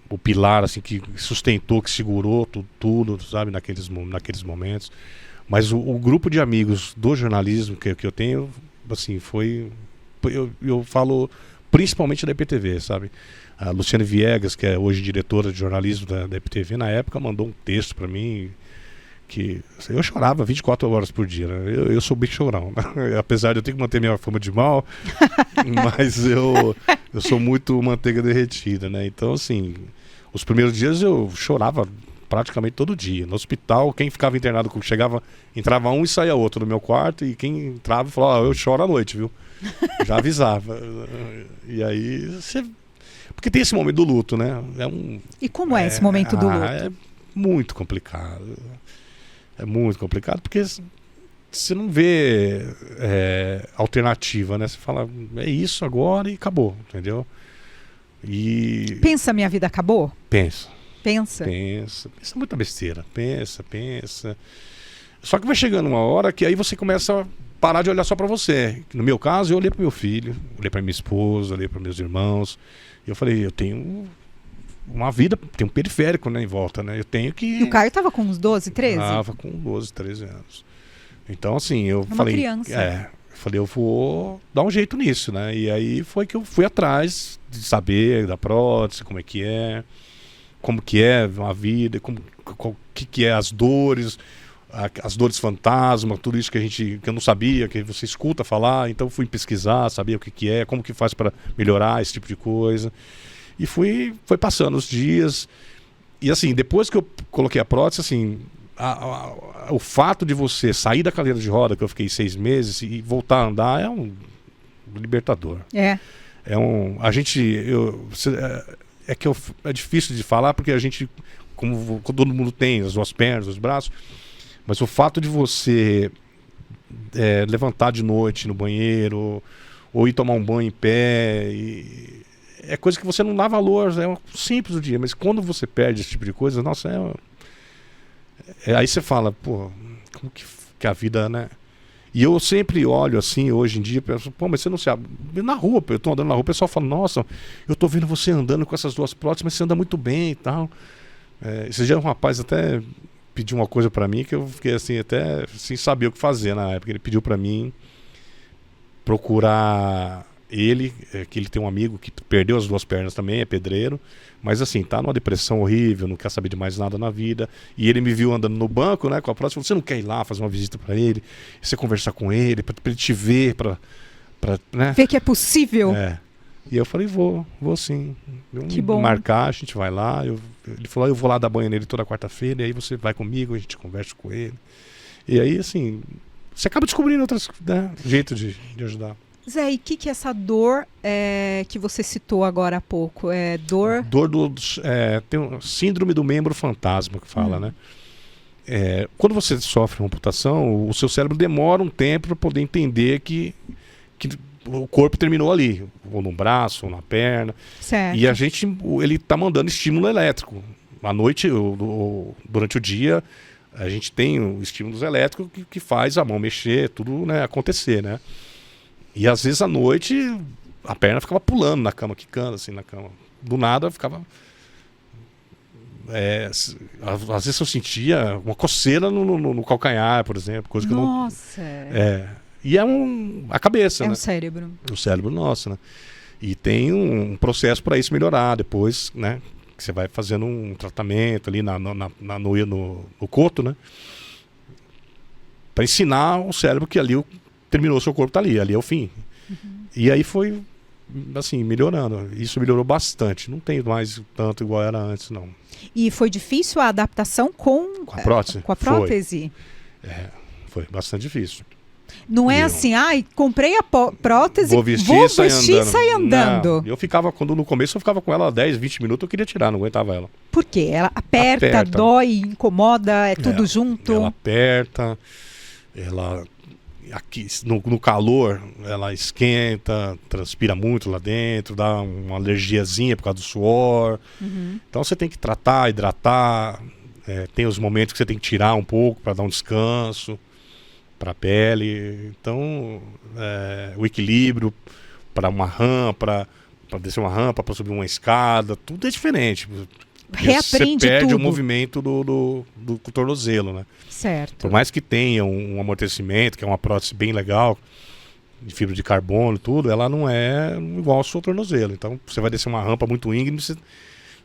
o pilar assim, que sustentou, que segurou tudo, sabe, naqueles momentos. Mas o grupo de amigos do jornalismo que eu tenho assim, eu falo principalmente da EPTV, sabe? A Luciane Viegas, que é hoje diretora de jornalismo da EPTV, na época mandou um texto para mim que eu chorava 24 horas por dia, né? Eu sou bem chorão, né? Apesar de eu ter que manter minha fama de mal, mas eu sou muito manteiga derretida, né? Então, assim, os primeiros dias eu chorava praticamente todo dia. No hospital, quem ficava internado comigo, entrava um e saía outro no meu quarto, e quem entrava falava, eu choro à noite, viu? Já avisava. E aí, porque tem esse momento do luto, né? E como é esse momento do luto? É muito complicado. É muito complicado porque você não vê alternativa, né? Você fala, é isso agora e acabou, entendeu? E... Pensa, minha vida acabou? Pensa muita besteira. Pensa. Só que vai chegando uma hora que aí você começa a parar de olhar só pra você. No meu caso, eu olhei pro meu filho, olhei pra minha esposa, olhei para meus irmãos. E eu falei, eu tenho uma vida, tem um periférico, né, em volta, né? Eu tenho que... E o Caio tava com uns 12, 13? Tava com 12, 13 anos. Então, assim, eu uma falei... criança. Eu falei, eu vou dar um jeito nisso, né? E aí foi que eu fui atrás de saber da prótese, como é, como que é uma vida, o que é as dores fantasma, tudo isso que eu não sabia, que você escuta falar. Então fui pesquisar, saber o que é, como que faz para melhorar esse tipo de coisa. E foi passando os dias. E assim, depois que eu coloquei a prótese, assim, o fato de você sair da cadeira de roda, que eu fiquei 6 meses, e voltar a andar é um libertador. É difícil de falar, porque a gente, como todo mundo tem as 2 pernas, os braços, mas o fato de você levantar de noite no banheiro, ou ir tomar um banho em pé, é coisa que você não dá valor, é simples o dia, mas quando você perde esse tipo de coisa, nossa, aí você fala, pô, como que a vida, né? E eu sempre olho assim, hoje em dia, penso, pô, mas você não se... Na rua, eu tô andando na rua, o pessoal fala, nossa, eu tô vendo você andando com essas 2 próteses, mas você anda muito bem e tal. Esse dia um rapaz até pediu uma coisa pra mim que eu fiquei assim, até sem saber o que fazer na época. Ele pediu pra mim procurar ele, que ele tem um amigo que perdeu as 2 pernas também, é pedreiro, mas assim, tá numa depressão horrível, não quer saber de mais nada na vida, e ele me viu andando no banco, né, com a prótese, falou, você não quer ir lá fazer uma visita pra ele, você conversar com ele, pra ele te ver, pra né? Ver que é possível. E eu falei, vou sim. Que bom. Marcar, a gente vai lá. Ele falou, eu vou lá dar banho nele toda quarta-feira, e aí você vai comigo, a gente conversa com ele. E aí, assim, você acaba descobrindo outros, né, jeitos de ajudar. Zé, e o que é essa dor que você citou agora há pouco? Dor tem síndrome do membro fantasma, que fala, né? Quando você sofre uma amputação, o seu cérebro demora um tempo para poder entender que o corpo terminou ali, ou no braço, ou na perna. Certo. E ele está mandando estímulo elétrico. À noite, durante o dia, a gente tem estímulos elétricos que faz a mão mexer, tudo, né, acontecer, né? E às vezes à noite a perna ficava pulando na cama, quicando assim na cama. Do nada ficava... às vezes eu sentia uma coceira no calcanhar, por exemplo. Coisa que Nossa! E a cabeça, né? O cérebro. O cérebro nosso, né? E tem um processo para isso melhorar depois, né? Que você vai fazendo um tratamento ali no coto, né? Para ensinar o cérebro que ali terminou, seu corpo tá ali é o fim. Uhum. E aí foi, assim, melhorando. Isso melhorou bastante. Não tem mais tanto igual era antes, não. E foi difícil a adaptação com a prótese? Com a prótese? Foi bastante difícil. Não é assim, comprei a prótese, vou vestir e sair andando. Não, no começo eu ficava com ela 10, 20 minutos, eu queria tirar, não aguentava ela. Por quê? Ela aperta, dói, incomoda, tudo junto? Ela aperta, ela... Aqui, no calor, ela esquenta, transpira muito lá dentro, dá uma alergiazinha por causa do suor. Uhum. Então você tem que tratar, hidratar. Tem os momentos que você tem que tirar um pouco para dar um descanso para a pele. Então, o equilíbrio para uma rampa, para descer uma rampa, para subir uma escada, tudo é diferente. Reaprende você perde tudo. O movimento do tornozelo, né? Certo. Por mais que tenha um amortecimento, que é uma prótese bem legal, de fibra de carbono e tudo, ela não é igual ao seu tornozelo. Então, você vai descer uma rampa muito íngreme,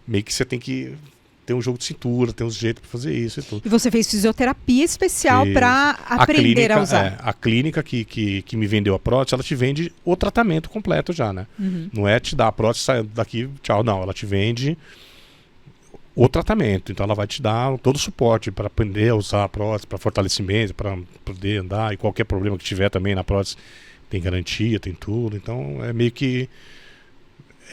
meio que você tem que ter um jogo de cintura, ter uns jeitos para fazer isso e tudo. E você fez fisioterapia especial para aprender a usar. A clínica que me vendeu a prótese, ela te vende o tratamento completo já, né? Não é te dar a prótese, sai daqui, tchau, não. Ela te vende o tratamento. Então ela vai te dar todo o suporte para aprender a usar a prótese, para fortalecimento, para poder andar, e qualquer problema que tiver também na prótese tem garantia, tem tudo. Então é meio que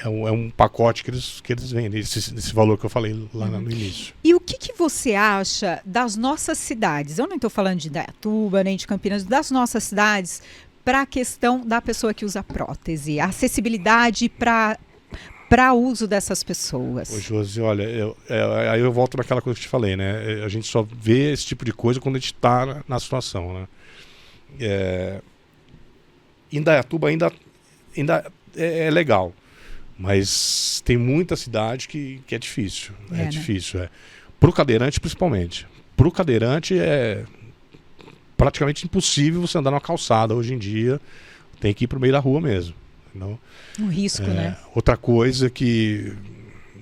é um pacote que eles vendem, esse valor que eu falei lá no início. E o que você acha das nossas cidades? Eu não estou falando de Indaiatuba, nem de Campinas, das nossas cidades, para a questão da pessoa que usa prótese, a acessibilidade para uso dessas pessoas. Ô, Josi, olha, aí eu volto naquela coisa que eu te falei, né? A gente só vê esse tipo de coisa quando a gente está na situação, né? Indaiatuba ainda é legal. Mas tem muita cidade que é difícil. É difícil. Pro cadeirante, principalmente. Pro cadeirante é praticamente impossível você andar numa calçada hoje em dia. Tem que ir pro meio da rua mesmo. Entendeu? Um risco, né? Outra coisa que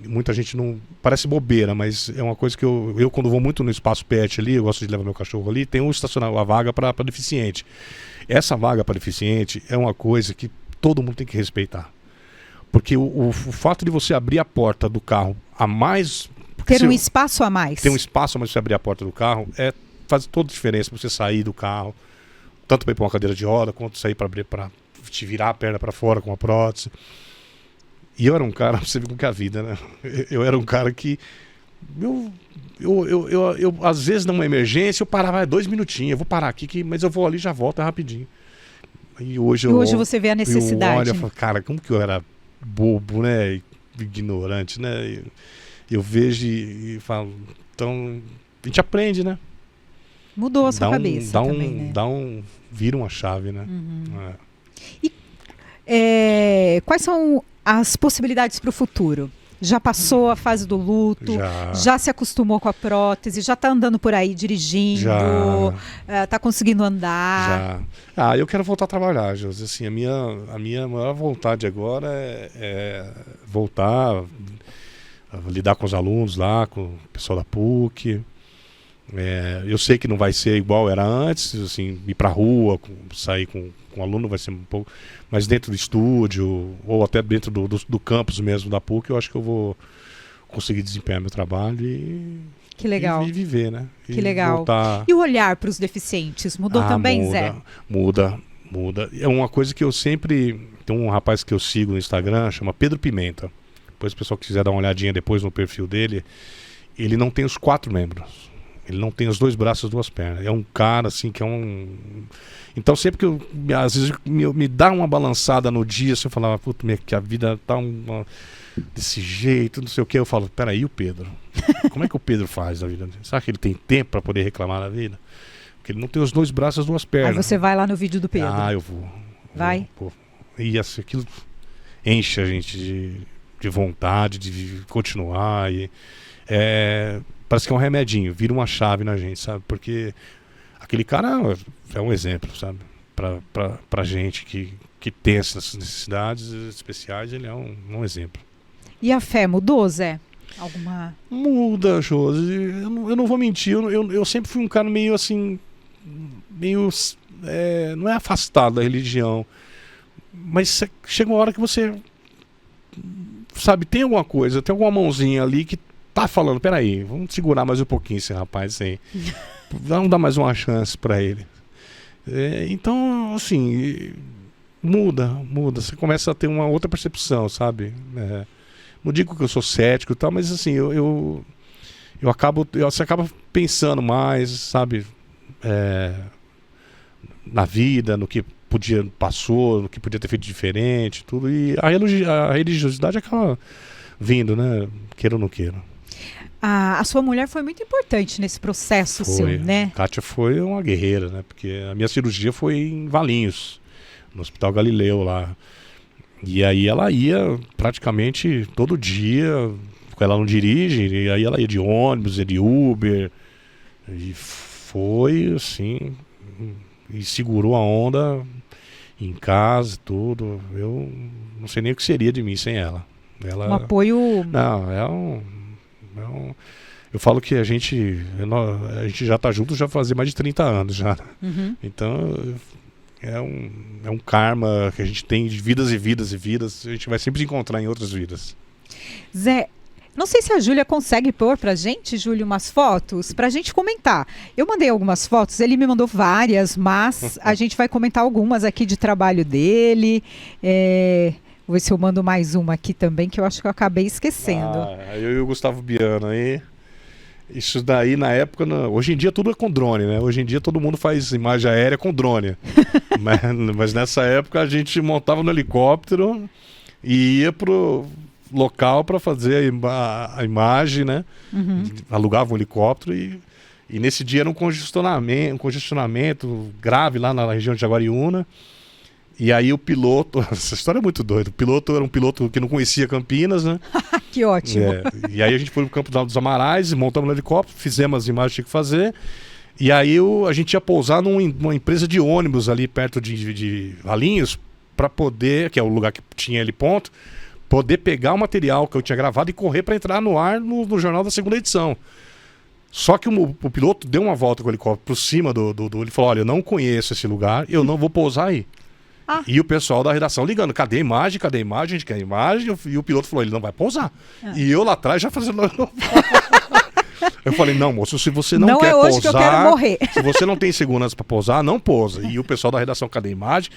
muita gente não... Parece bobeira, mas é uma coisa que eu quando vou muito no espaço pet ali, eu gosto de levar meu cachorro ali, tem uma vaga para deficiente. Essa vaga para deficiente é uma coisa que todo mundo tem que respeitar. Porque o fato de você abrir a porta do carro a mais... Ter um espaço a mais. Ter um espaço a mais para você abrir a porta do carro faz toda a diferença para você sair do carro. Tanto para ir para uma cadeira de roda, quanto sair para te virar a perna para fora com a prótese. E eu era um cara, você vê como que é a vida, né? Eu era um cara que... Eu às vezes numa emergência, eu parava 2 minutinhos. Eu vou parar aqui, mas eu vou ali e já volto rapidinho. E hoje você vê a necessidade. Olha, eu falo, cara, como que eu era bobo, né? Ignorante, né? Eu vejo e falo, então a gente aprende, né? Mudou a sua cabeça também, né? Vira uma chave, né? E quais são as possibilidades para o futuro? Já passou a fase do luto? Já se acostumou com a prótese? Já está andando por aí dirigindo? Está conseguindo andar? Já. Eu quero voltar a trabalhar, Josi. Assim, a minha maior vontade agora é voltar a lidar com os alunos lá, com o pessoal da PUC. Eu sei que não vai ser igual era antes, assim, ir pra rua, sair com aluno vai ser um pouco, mas dentro do estúdio ou até dentro do campus mesmo da PUC, eu acho que eu vou conseguir desempenhar meu trabalho que legal. E viver, né? Que legal. E o olhar para os deficientes mudou também, Zé? Muda. É uma coisa que eu sempre... Tem um rapaz que eu sigo no Instagram, chama Pedro Pimenta. Depois o pessoal quiser dar uma olhadinha depois no perfil dele, ele não tem os 4 membros. Ele não tem os 2 braços e as 2 pernas. É um cara, assim, que é um... Então, sempre que às vezes, me dá uma balançada no dia, se eu falava, puta, que a vida tá desse jeito, não sei o que, eu falo, peraí, o Pedro? Como é que o Pedro faz da vida? Será que ele tem tempo para poder reclamar da vida? Porque ele não tem os 2 braços e as 2 pernas. Aí você vai lá no vídeo do Pedro. Eu vou. Vai? E assim, aquilo enche a gente de vontade de continuar. Parece que é um remedinho, vira uma chave na gente, sabe? Porque aquele cara é um exemplo, sabe? Pra gente que tem essas necessidades especiais, ele é um exemplo. E a fé mudou, Zé? Alguma... Muda, Josi. Eu não vou mentir, eu sempre fui um cara meio assim, não é afastado da religião, mas chega uma hora que você, sabe, tem alguma coisa, tem alguma mãozinha ali que tá falando, peraí, vamos segurar mais um pouquinho esse rapaz aí. Vamos dar mais uma chance para ele. Então, assim, muda. Você começa a ter uma outra percepção, sabe? Não digo que eu sou cético e tal, mas assim, você acaba pensando mais, sabe? Na vida, no que passou, no que podia ter feito diferente, tudo. E a religiosidade acaba vindo, né? Queira ou não queira. A sua mulher foi muito importante nesse processo seu, né? Kátia foi uma guerreira, né? Porque a minha cirurgia foi em Valinhos, no Hospital Galileu lá. E aí ela ia praticamente todo dia, porque ela não dirige, e aí ela ia de ônibus, ia de Uber. E foi assim, e segurou a onda. em casa, tudo. Eu não sei nem o que seria de mim sem ela. Um apoio... Não, eu falo que a gente já está junto já faz mais de 30 anos já. Uhum. Então é um karma que a gente tem de vidas e vidas e vidas. A gente vai sempre se encontrar em outras vidas. Zé, não sei se a Júlia consegue pôr pra gente, Júlio, umas fotos pra gente comentar. Eu mandei algumas fotos, ele me mandou várias, mas a gente vai comentar algumas aqui de trabalho dele. Vou ver se eu mando mais uma aqui também, que eu acho que eu acabei esquecendo. Eu e o Gustavo Biano aí. Isso daí na época, hoje em dia tudo é com drone, né? Hoje em dia todo mundo faz imagem aérea com drone. mas nessa época a gente montava no helicóptero e ia pro local para fazer a imagem, né? Uhum. Alugava um helicóptero e nesse dia era um congestionamento grave lá na região de Jaguariúna. E aí o piloto, essa história é muito doida, o piloto era um piloto que não conhecia Campinas, né? Que ótimo. E aí a gente foi pro Campo dos Amarais, montamos no helicóptero, fizemos as imagens que tinha que fazer. E aí a gente ia pousar numa empresa de ônibus ali perto de Valinhos, para poder, que é o lugar que tinha ele ponto, poder pegar o material que eu tinha gravado e correr para entrar no ar no jornal da segunda edição. Só que o piloto deu uma volta com o helicóptero por cima ele falou, olha, eu não conheço esse lugar, eu não vou pousar aí. E o pessoal da redação ligando, cadê a imagem, a gente quer a imagem, e o piloto falou, ele não vai pousar. E eu lá atrás já fazendo... Eu falei, não, moço, se você não quer hoje pousar, que eu quero morrer. Se você não tem segurança para pousar, não pousa. E o pessoal da redação, cadê a imagem?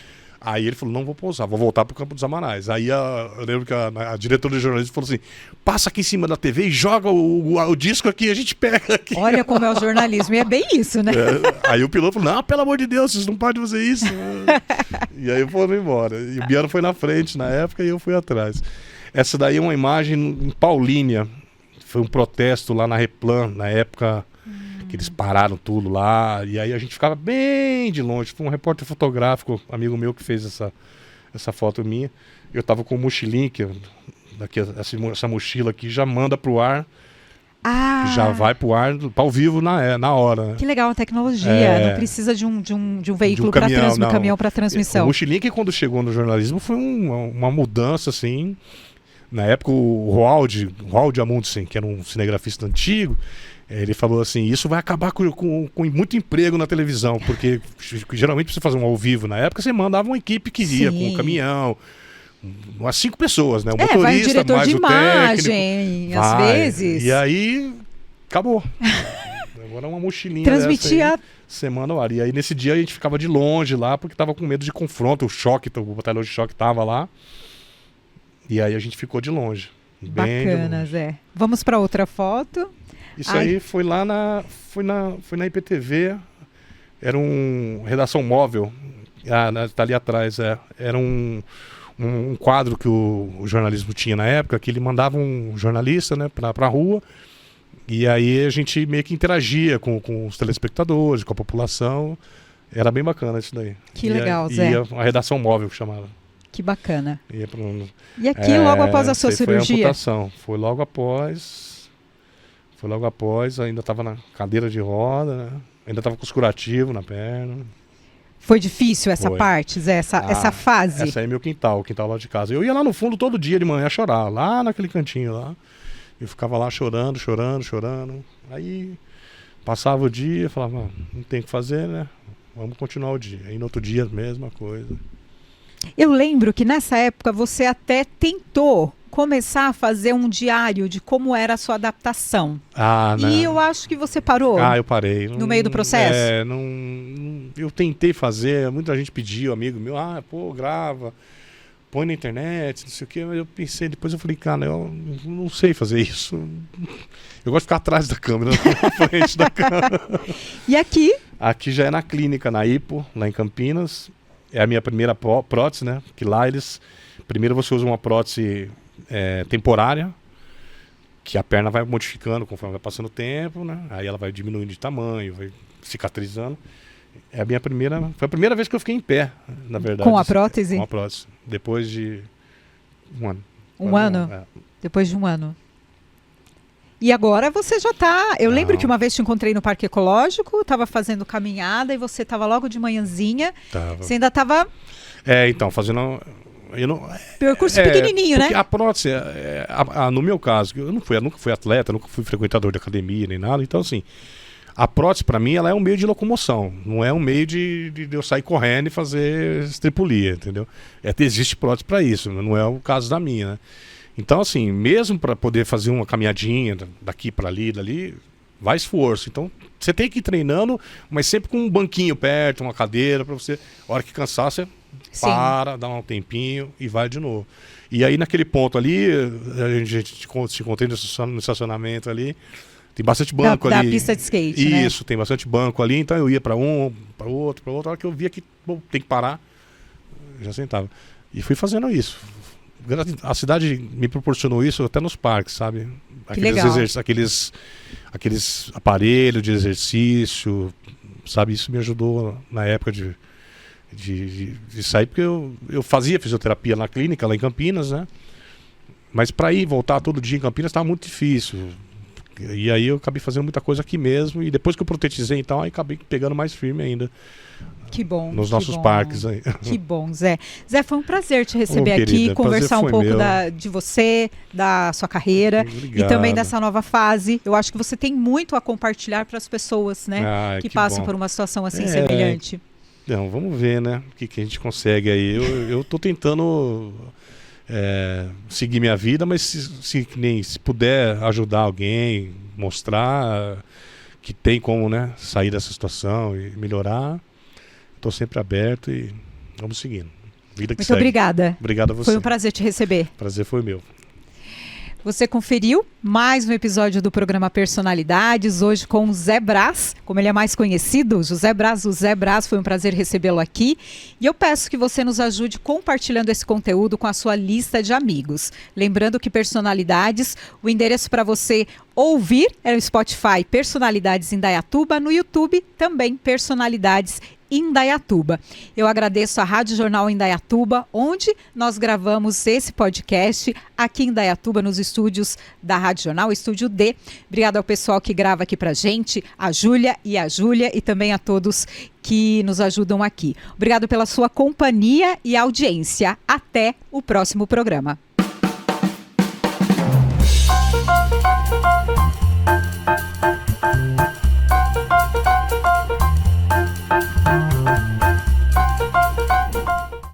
Aí ele falou, não vou pousar, vou voltar pro Campo dos Amarais. Aí eu lembro que a diretora de jornalismo falou assim, passa aqui em cima da TV e joga o disco aqui, a gente pega aqui. Olha como é o jornalismo, e é bem isso, né? Aí o piloto falou, não, pelo amor de Deus, vocês não podem fazer isso. E aí foram embora. E o Biano foi na frente na época e eu fui atrás. Essa daí é uma imagem em Paulínia. Foi um protesto lá na Replan, na época que eles pararam tudo lá. E aí a gente ficava bem de longe. Foi um repórter fotográfico, amigo meu, que fez essa foto minha. Eu tava com um mochilinho, essa mochila aqui já manda pro ar. Já vai pro ar, ao vivo na hora. Né? Que legal a tecnologia. Não precisa de um veículo para caminhão para transmissão. O mochilinho que quando chegou no jornalismo foi uma mudança assim. Na época o Roald Amundsen, que era um cinegrafista antigo, ele falou assim, isso vai acabar com muito emprego na televisão, porque geralmente pra você fazer um ao vivo na época, você mandava uma equipe que ia com um caminhão, umas 5 pessoas, né? O motorista, vai um diretor mais de o imagem, técnico, às vezes. E aí, acabou. Agora uma mochilinha transmitia semana ao ar. E aí nesse dia a gente ficava de longe lá, porque tava com medo de confronto, o batalhão de choque tava lá. E aí a gente ficou de longe. Bacana, Zé. Vamos para outra foto. Isso aí foi lá foi na IPTV. Era redação móvel. Tá ali atrás. Era um quadro que o jornalismo tinha na época, que ele mandava um jornalista, né, pra rua. E aí a gente meio que interagia com os telespectadores, com a população. Era bem bacana isso daí. Que legal, Zé. E a redação móvel que chamava. Que bacana. E aqui, logo após a sua cirurgia? Foi a amputação. Foi logo após, ainda estava na cadeira de roda, né? Ainda estava com os curativos na perna. Foi difícil essa parte, Zé, essa fase? Essa aí é meu quintal, o quintal lá de casa. Eu ia lá no fundo todo dia de manhã chorar, lá naquele cantinho lá. Eu ficava lá chorando. Aí passava o dia, falava, não tem o que fazer, né? Vamos continuar o dia. Aí no outro dia, mesma coisa. Eu lembro que nessa época você até tentou começar a fazer um diário de como era a sua adaptação. E eu acho que você parou. Eu parei. No meio do processo? Eu tentei fazer, muita gente pediu, amigo meu, grava, põe na internet, não sei o quê. Mas eu pensei, depois eu falei, cara, eu não sei fazer isso. Eu gosto de ficar atrás da câmera, não na frente da câmera. E aqui? Aqui já é na clínica, na Hipo, lá em Campinas. É a minha primeira prótese, né? Que lá primeiro você usa uma prótese temporária, que a perna vai modificando conforme vai passando o tempo, né? Aí ela vai diminuindo de tamanho, vai cicatrizando. Foi a primeira vez que eu fiquei em pé, na verdade. Com a prótese? Com a prótese. Depois de um ano. Um ano? Depois de um ano. E agora você já tá... Eu lembro Não. que uma vez te encontrei no Parque Ecológico, estava fazendo caminhada e você estava logo de manhãzinha. Tava. Você ainda estava Então, fazendo... Eu não, percurso pequenininho, né? porque a prótese, no meu caso, eu nunca fui atleta, nunca fui frequentador de academia nem nada, então assim, a prótese para mim ela é um meio de locomoção, não é um meio de eu sair correndo e fazer estripulia, entendeu? Existe prótese para isso, não é o caso da minha, né? Então assim, mesmo para poder fazer uma caminhadinha daqui para ali, dali, vai esforço. Então você tem que ir treinando, mas sempre com um banquinho perto, uma cadeira para você, a hora que cansar você para, dá um tempinho e vai de novo. E aí naquele ponto ali, a gente te encontrei no estacionamento ali, tem bastante banco ali. Da pista de skate, né? Isso, tem bastante banco ali, então eu ia para um, para outro, a hora que eu via que tem que parar, eu já sentava. E fui fazendo isso. A cidade me proporcionou isso até nos parques, sabe? Aqueles aparelhos de exercício, sabe? Isso me ajudou na época de sair, porque eu fazia fisioterapia na clínica lá em Campinas, né? Mas para ir voltar todo dia em Campinas estava muito difícil. E aí eu acabei fazendo muita coisa aqui mesmo. E depois que eu protetizei, então, aí acabei pegando mais firme ainda. Que bom. Nos nossos parques aí. Que bom, Zé. Zé, foi um prazer te receber aqui, querida, conversar um pouco meu. De você, da sua carreira. Obrigado. E também dessa nova fase. Eu acho que você tem muito a compartilhar para as pessoas, né? Que passam bom. por uma situação assim semelhante. Não, vamos ver, né? O que a gente consegue aí. Eu tô tentando seguir minha vida, mas se puder ajudar alguém, mostrar que tem como, né, sair dessa situação e melhorar, estou sempre aberto e vamos seguindo. Vida que Muito segue. obrigada. Obrigado a você. Foi um prazer te receber. Prazer foi meu. Você conferiu mais um episódio do programa Personalidades, hoje com o Zé Brás, como ele é mais conhecido, José Brás. O Zé Brás, foi um prazer recebê-lo aqui. E eu peço que você nos ajude compartilhando esse conteúdo com a sua lista de amigos. Lembrando que Personalidades, o endereço para você ouvir é o Spotify Personalidades Indaiatuba, no YouTube também Personalidades Indaiatuba. Eu agradeço a Rádio Jornal Indaiatuba, onde nós gravamos esse podcast aqui em Indaiatuba, nos estúdios da Rádio Jornal, Estúdio D. Obrigada ao pessoal que grava aqui pra gente, a Júlia e também a todos que nos ajudam aqui. Obrigado pela sua companhia e audiência. Até o próximo programa.